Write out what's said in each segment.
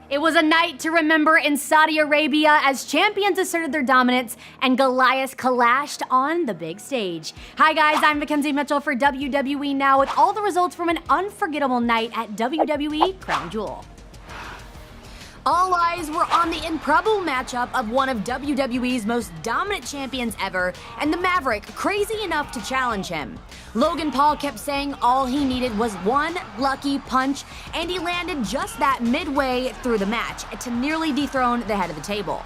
It was a night to remember in Saudi Arabia as champions asserted their dominance and Goliath clashed on the big stage. Hi guys, I'm Mackenzie Mitchell for WWE Now with all the results from an unforgettable night at WWE Crown Jewel. All eyes were on the improbable matchup of one of WWE's most dominant champions ever and the Maverick crazy enough to challenge him. Logan Paul kept saying all he needed was one lucky punch, and he landed just that midway through the match to nearly dethrone the head of the table.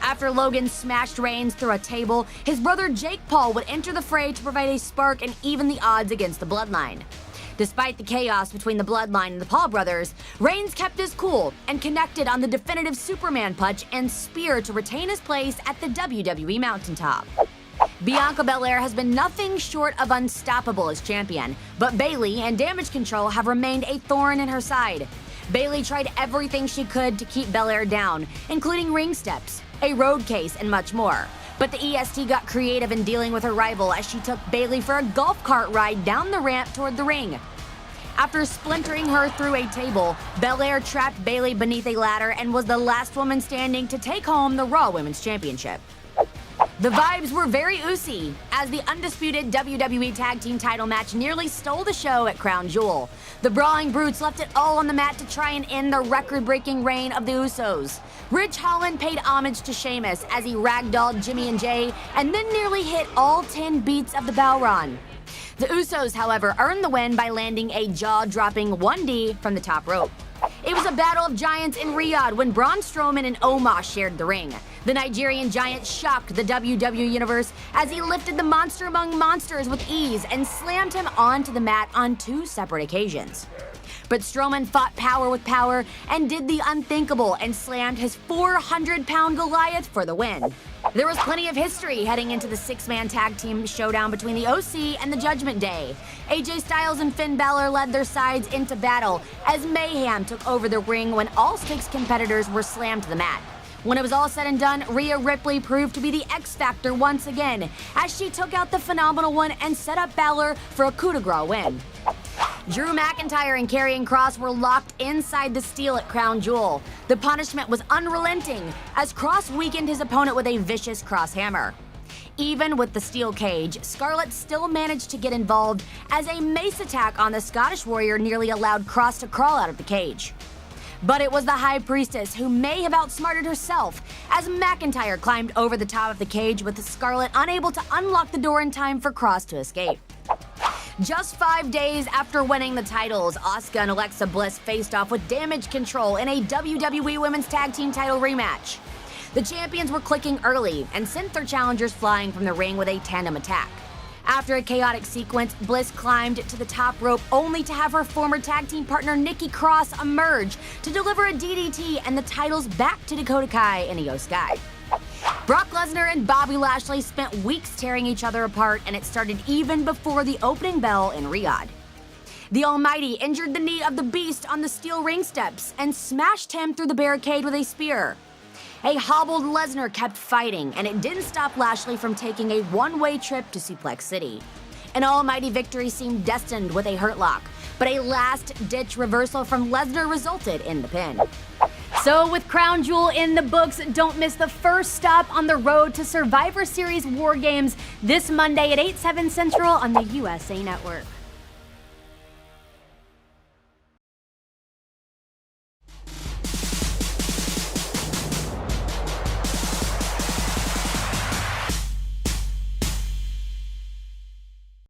After Logan smashed Reigns through a table, his brother Jake Paul would enter the fray to provide a spark and even the odds against the Bloodline. Despite the chaos between the Bloodline and the Paul brothers, Reigns kept his cool and connected on the definitive Superman punch and spear to retain his place at the WWE mountaintop. Bianca Belair has been nothing short of unstoppable as champion, but Bayley and Damage Control have remained a thorn in her side. Bayley tried everything she could to keep Belair down, including ring steps, a road case, and much more. But the EST got creative in dealing with her rival as she took Bayley for a golf cart ride down the ramp toward the ring. After splintering her through a table, Belair trapped Bayley beneath a ladder and was the last woman standing to take home the Raw Women's Championship. The vibes were very oozy, as the undisputed WWE Tag Team title match nearly stole the show at Crown Jewel. The Brawling Brutes left it all on the mat to try and end the record-breaking reign of the Usos. Ridge Holland paid homage to Sheamus as he ragdolled Jimmy and Jay, and then nearly hit all 10 beats of the Balron. The Usos, however, earned the win by landing a jaw-dropping 1D from the top rope. It was a battle of giants in Riyadh when Braun Strowman and Omos shared the ring. The Nigerian giant shocked the WWE Universe as he lifted the monster among monsters with ease and slammed him onto the mat on 2 separate occasions. But Strowman fought power with power and did the unthinkable and slammed his 400-pound Goliath for the win. There was plenty of history heading into the 6-man tag team showdown between the OC and the Judgment Day. AJ Styles and Finn Balor led their sides into battle as mayhem took over the ring when all 6 competitors were slammed to the mat. When it was all said and done, Rhea Ripley proved to be the X-Factor once again as she took out the Phenomenal One and set up Balor for a coup de grace win. Drew McIntyre and Karrion Kross were locked inside the steel at Crown Jewel. The punishment was unrelenting as Kross weakened his opponent with a vicious cross hammer. Even with the steel cage, Scarlett still managed to get involved as a mace attack on the Scottish Warrior nearly allowed Kross to crawl out of the cage. But it was the High Priestess who may have outsmarted herself as McIntyre climbed over the top of the cage with Scarlett unable to unlock the door in time for Kross to escape. Just 5 days after winning the titles, Asuka and Alexa Bliss faced off with Damage Control in a WWE Women's Tag Team title rematch. The champions were clicking early and sent their challengers flying from the ring with a tandem attack. After a chaotic sequence, Bliss climbed to the top rope only to have her former tag team partner Nikki Cross emerge to deliver a DDT and the titles back to Dakota Kai and Io Sky. Brock Lesnar and Bobby Lashley spent weeks tearing each other apart, and it started even before the opening bell in Riyadh. The Almighty injured the knee of the Beast on the steel ring steps and smashed him through the barricade with a spear. A hobbled Lesnar kept fighting, and it didn't stop Lashley from taking a one-way trip to Suplex City. An Almighty victory seemed destined with a Hurt Lock, but a last-ditch reversal from Lesnar resulted in the pin. So with Crown Jewel in the books, don't miss the first stop on the road to Survivor Series War Games this Monday at 8/7 Central on the USA Network.